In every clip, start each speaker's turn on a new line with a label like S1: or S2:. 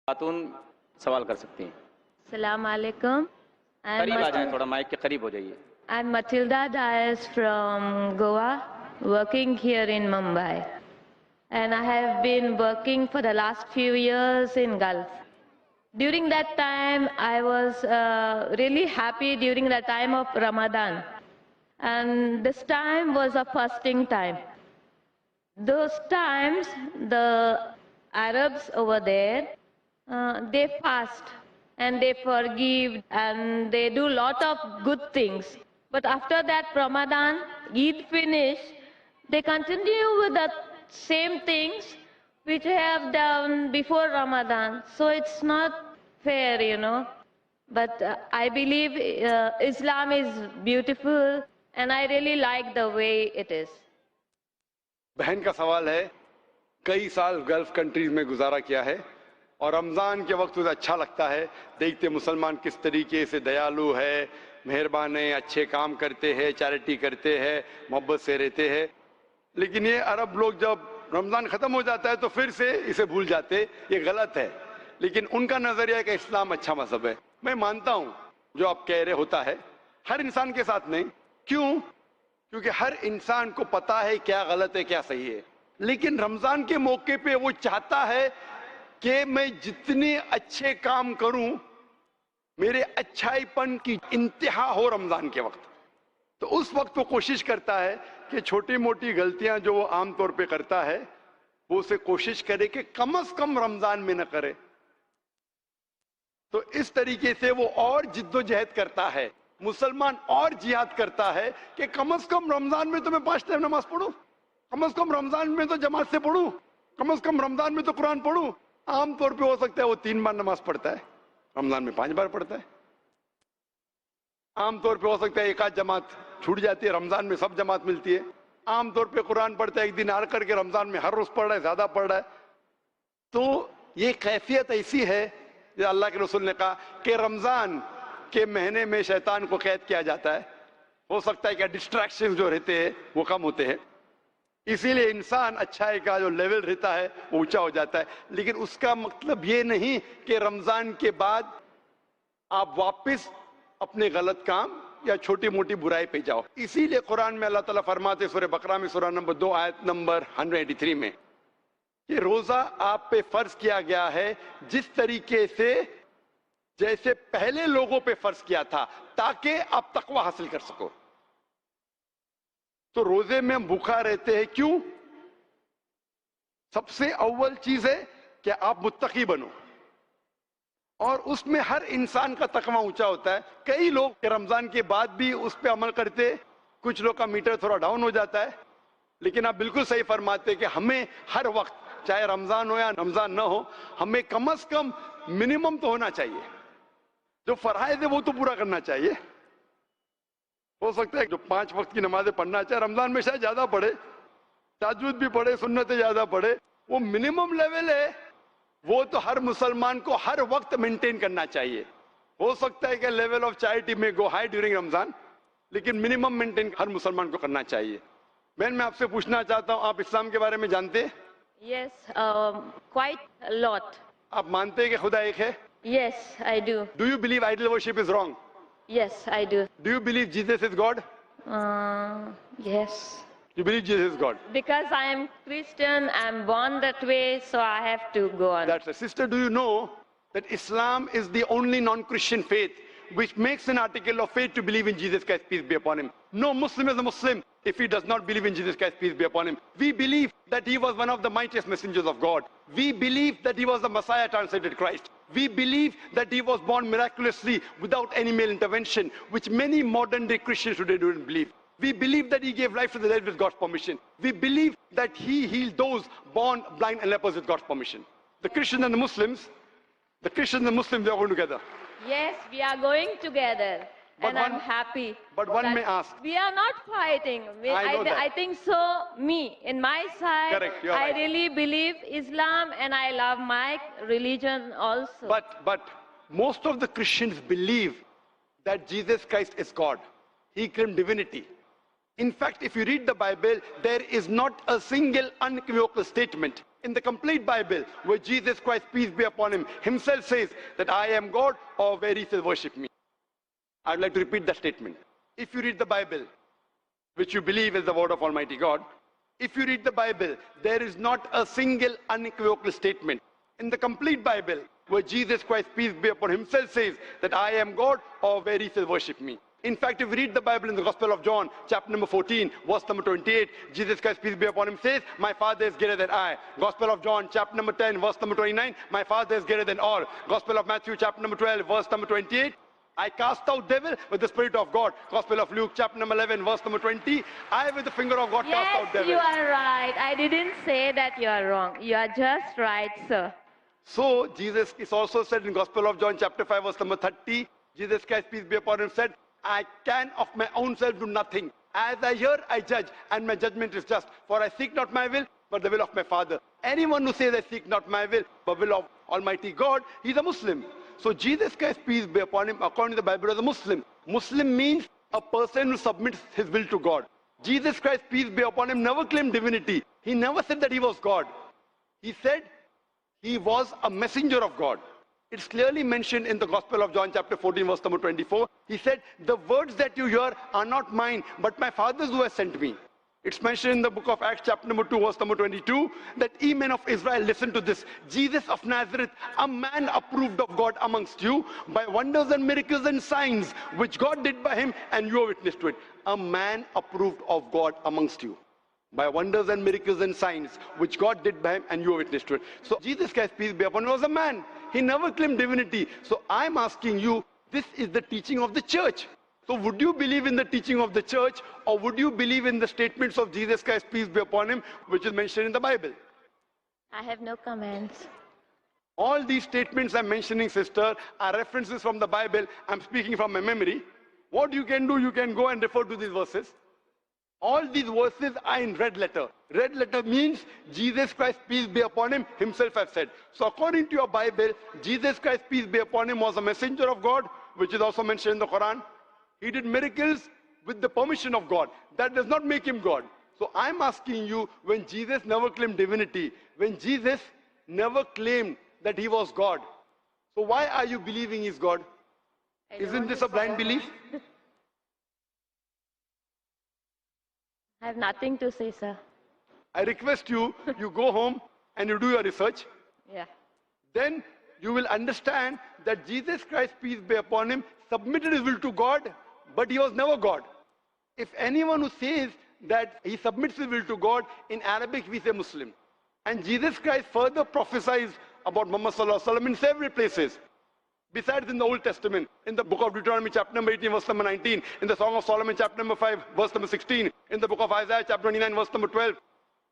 S1: خاتون سوال کر سکتی ہیں.
S2: Assalamu alaikum.
S1: قریب آ جائیں, تھوڑا مائک کے قریب ہو جائیے.
S2: I'm Matilda Dias from Goa, working here in Mumbai. And I have been working for the last few years in Gulf. During that time, I was really happy during the time of Ramadan. And this time was a fasting time. Those times, the Arabs over there, they fast and they forgive and they do lot of good things. But after that Ramadan, Eid finish, they continue with the same things which they have done before Ramadan. So it's not fair, you know. But I believe Islam is beautiful and I really like the way it is.
S3: بہن کا سوال ہے, کئی سال golf countries میں گزارا کیا ہے اور رمضان کے وقت اسے اچھا لگتا ہے, دیکھتے مسلمان کس طریقے سے دیالو ہے, مہربان ہے, اچھے کام کرتے ہیں, چیریٹی کرتے ہیں, محبت سے رہتے ہیں. لیکن یہ عرب لوگ جب رمضان ختم ہو جاتا ہے تو پھر سے اسے بھول جاتے, یہ غلط ہے. لیکن ان کا نظریہ ہے کہ اسلام اچھا مذہب ہے. میں مانتا ہوں جو آپ کہہ رہے ہوتا ہے, ہر انسان کے ساتھ نہیں. کیوں؟ کیونکہ ہر انسان کو پتا ہے کیا غلط ہے کیا صحیح ہے. لیکن رمضان کے موقع پہ وہ چاہتا ہے کہ میں جتنے اچھے کام کروں میرے اچھائی پن کی انتہا ہو رمضان کے وقت. تو اس وقت وہ کوشش کرتا ہے کہ چھوٹی موٹی غلطیاں جو وہ عام طور پہ کرتا ہے وہ اسے کوشش کرے کہ کم از کم رمضان میں نہ کرے. تو اس طریقے سے وہ اور جد و جہد کرتا ہے, مسلمان اور جہاد کرتا ہے کہ کم از کم رمضان میں تو میں 5 ٹائم نماز پڑھوں, کم از کم رمضان میں تو جماعت سے پڑھوں, کم از کم رمضان میں تو قرآن پڑھوں. عام طور پہ ہو سکتا ہے وہ 3 بار نماز پڑھتا ہے, رمضان میں 5 بار پڑھتا ہے. عام طور پہ ہو سکتا ہے ایک آدھ جماعت چھوٹ جاتی ہے, رمضان میں سب جماعت ملتی ہے. عام طور پہ قرآن پڑھتا ہے ایک دن ہار کر کے, رمضان میں ہر روز پڑھ رہا ہے, زیادہ پڑھ رہا ہے. تو یہ کیفیت ایسی ہے جو اللہ کے رسول نے کہا کہ رمضان کے مہینے میں شیطان کو قید کیا جاتا ہے. ہو سکتا ہے کہ ڈسٹریکشن جو رہتے ہیں وہ کم ہوتے ہیں, اسی لیے انسان اچھائی کا جو لیول رہتا ہے وہ اونچا ہو جاتا ہے. لیکن اس کا مطلب یہ نہیں کہ رمضان کے بعد آپ واپس اپنے غلط کام یا چھوٹی موٹی برائی پہ جاؤ. اسی لیے قرآن میں اللہ تعالیٰ فرماتے سورہ بقرہ میں سورہ نمبر 2 آیت نمبر 183 میں کہ روزہ آپ پہ فرض کیا گیا ہے جس طریقے سے جیسے پہلے لوگوں پہ فرض کیا تھا تاکہ آپ تقوی حاصل کر سکو. تو روزے میں ہم بھوکا رہتے ہیں کیوں؟ سب سے اول چیز ہے کہ آپ متقی بنو, اور اس میں ہر انسان کا تقوی اونچا ہوتا ہے. کئی لوگ رمضان کے بعد بھی اس پہ عمل کرتے, کچھ لوگ کا میٹر تھوڑا ڈاؤن ہو جاتا ہے. لیکن آپ بالکل صحیح فرماتے کہ ہمیں ہر وقت چاہے رمضان ہو یا رمضان نہ ہو, ہمیں کم از کم منیمم تو ہونا چاہیے. جو فرائض ہے وہ تو پورا کرنا چاہیے. ہو سکتا ہے جو 5 وقت کی نمازیں پڑھنا چاہے رمضان میں شاید زیادہ پڑھے, تہجد بھی پڑھے, سنتیں زیادہ پڑھے, وہ منیمم لیول ہے, وہ تو ہر مسلمان کو ہر وقت مینٹین کرنا چاہیے. ہو سکتا ہے کہ لیول آف چیریٹی میں گو ہائی ڈیورنگ رمضان, لیکن منیمم مینٹین ہر مسلمان کو کرنا چاہیے. بہن میں آپ سے پوچھنا چاہتا ہوں, آپ اسلام کے بارے میں جانتے ہیں؟
S2: Yes, quite a lot.
S3: آپ مانتے ہیں کہ خدا ایک ہے؟
S2: Yes, I do.
S3: Do you believe idol worship is wrong?
S2: Yes, I do.
S3: Do you believe Jesus is God?
S2: Yes.
S3: You believe Jesus is God?
S2: Because I am Christian, I am born that way, so I have to go on.
S3: That's it. Sister, do you know that Islam is the only non-Christian faith which makes an article of faith to believe in Jesus Christ, peace be upon him? No Muslim is a Muslim if he does not believe in Jesus Christ, peace be upon him. We believe that he was one of the mightiest messengers of God. We believe that he was the Messiah translated Christ. We believe that he was born miraculously without any male intervention, which many modern day Christians today don't believe. We believe that he gave life to the dead with God's permission. We believe that he healed those born blind and lepers with God's permission. The Christians and the Muslims, they are going together.
S2: Yes, we are going together.
S3: But
S2: And I'm happy.
S3: But one
S2: that
S3: may ask.
S2: We are not fighting.
S3: I know that.
S2: I think so, in my side,
S3: Correct, you're
S2: I
S3: right.
S2: really believe Islam and I love my religion also.
S3: But most of the Christians believe that Jesus Christ is God. He claimed divinity. In fact, if you read the Bible, there is not a single unequivocal statement in the complete Bible where Jesus Christ, peace be upon him, himself says that I am God, or where he says worship me? I'd like to repeat that statement. If you read the Bible, which you believe is the word of Almighty God, if you read the Bible, there is not a single unequivocal statement in the complete Bible where Jesus Christ, peace be upon him, himself says that I am God, or where he says worship me. In fact, if you read the Bible in the Gospel of John, chapter number 14, verse number 28, Jesus Christ, peace be upon him, says, my Father is greater than I. Gospel of John, chapter number 10, verse number 29, my Father is greater than all. Gospel of Matthew, chapter number 12, verse number 28, I cast out devil with the Spirit of God. Gospel of Luke, chapter number 11, verse number 20, I with the finger of God cast out devil.
S2: Yes, you are right. I didn't say that you are wrong. You are just right, sir.
S3: So, Jesus is also said in Gospel of John, chapter 5, verse number 30, Jesus Christ, peace be upon him, said, I can of my own self do nothing. As I hear, I judge, and my judgment is just. For I seek not my will, but the will of my Father. Anyone who says I seek not my will, but will of Almighty God, he is a Muslim. So Jesus Christ, peace be upon him, according to the Bible, is a Muslim. Muslim means a person who submits his will to God. Jesus Christ, peace be upon him, never claimed divinity. He never said that he was God. He said he was a messenger of God. It's clearly mentioned in the Gospel of John, chapter 14, verse number 24. He said, the words that you hear are not mine, but my Father's who has sent me. It's mentioned in the book of Acts, chapter number 2, verse number 22, that ye men of Israel, listen to this. Jesus of Nazareth, a man approved of God amongst you by wonders and miracles and signs, which God did by him, and you are witness to it. A man approved of God amongst you by wonders and miracles and signs, which God did by him, and you are witness to it. So Jesus Christ, peace be upon him, was a man. He never claimed divinity. So I'm asking you, this is the teaching of the church. So would you believe in the teaching of the church, or would you believe in the statements of Jesus Christ, peace be upon him, which is mentioned in the Bible?
S2: I have no comments.
S3: All these statements I'm mentioning, sister, are references from the Bible. I'm speaking from my memory. What you can do, you can go and refer to these verses. All these verses are in red letter. Red letter means Jesus Christ, peace be upon him, himself has said. So according to your Bible, Jesus Christ, peace be upon him, was a messenger of God, which is also mentioned in the Quran. He did miracles with the permission of God. That does not make him God. So I'm asking you, when Jesus never claimed divinity, when Jesus never claimed that he was God, so why are you believing he's God? Isn't this a blind belief?
S2: I have nothing to say, sir.
S3: I request you, you go home and you do your research.
S2: Yeah.
S3: Then you will understand that Jesus Christ, peace be upon him, submitted his will to God, but he was never God. If anyone who says that he submits his will to God, in Arabic we say Muslim. And Jesus Christ further prophesies about Muhammad Sallallahu Alaihi Wasallam in several places. Besides in the Old Testament, in the book of Deuteronomy chapter number 18, verse number 19, in the Song of Solomon chapter number 5, verse number 16, in the book of Isaiah chapter 29, verse number 12.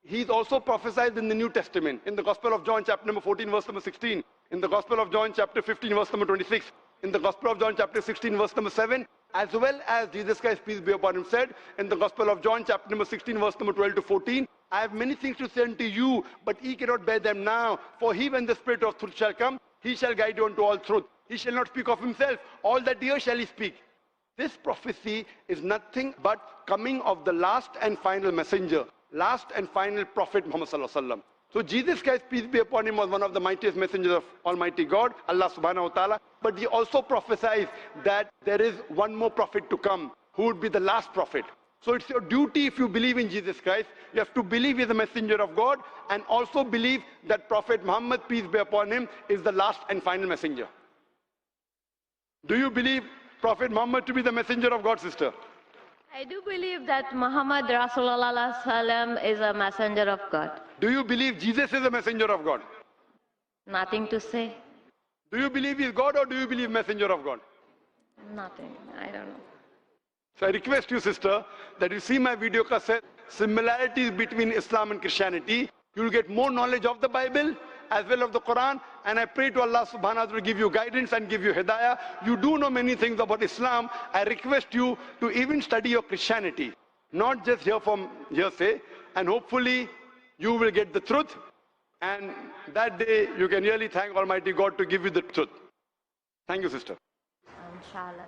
S3: He's also prophesied in the New Testament, in the Gospel of John chapter number 14, verse number 16, in the Gospel of John chapter 15, verse number 26, in the Gospel of John chapter 16, verse number 7, as well as Jesus Christ, peace be upon him, said in the Gospel of John chapter number 16, verse number 12 to 14, I have many things to say unto you, but ye cannot bear them now. For he, when the Spirit of truth shall come, he shall guide you unto all truth. He shall not speak of himself. All that he hears shall he speak. This prophecy is nothing but coming of the last and final messenger, last and final prophet Muhammad Sallallahu Alaihi Wasallam. So Jesus Christ, peace be upon him, was one of the mightiest messengers of Almighty God, Allah Subhanahu Wa Ta'ala. But he also prophesies that there is one more prophet to come, who would be the last prophet. So it's your duty, if you believe in Jesus Christ, you have to believe he is a messenger of God, and also believe that Prophet Muhammad, peace be upon him, is the last and final messenger. Do you believe Prophet Muhammad to be the messenger of God, sister?
S2: I do believe that Muhammad Rasulullah Sallam is a messenger of God.
S3: Do you believe Jesus is a messenger of God?
S2: Nothing to say.
S3: Do you believe he is God, or do you believe messenger of God?
S2: Nothing. I don't know.
S3: So I request you, sister, that you see my video cassette, similarities between Islam and Christianity. You will get more knowledge of the Bible as well as the Quran, and I pray to Allah subhanahu wa ta'ala to give you guidance and give you hidayah. You do know many things about Islam. I request you to even study your Christianity, not just hear from hearsay, and hopefully you will get the truth, and that day you can really thank Almighty God to give you the truth. Thank you, sister.
S2: Inshallah.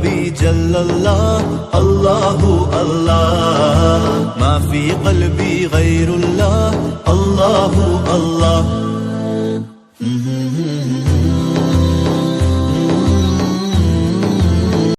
S4: ربي جل الله الله الله ما في قلبي غير الله الله الله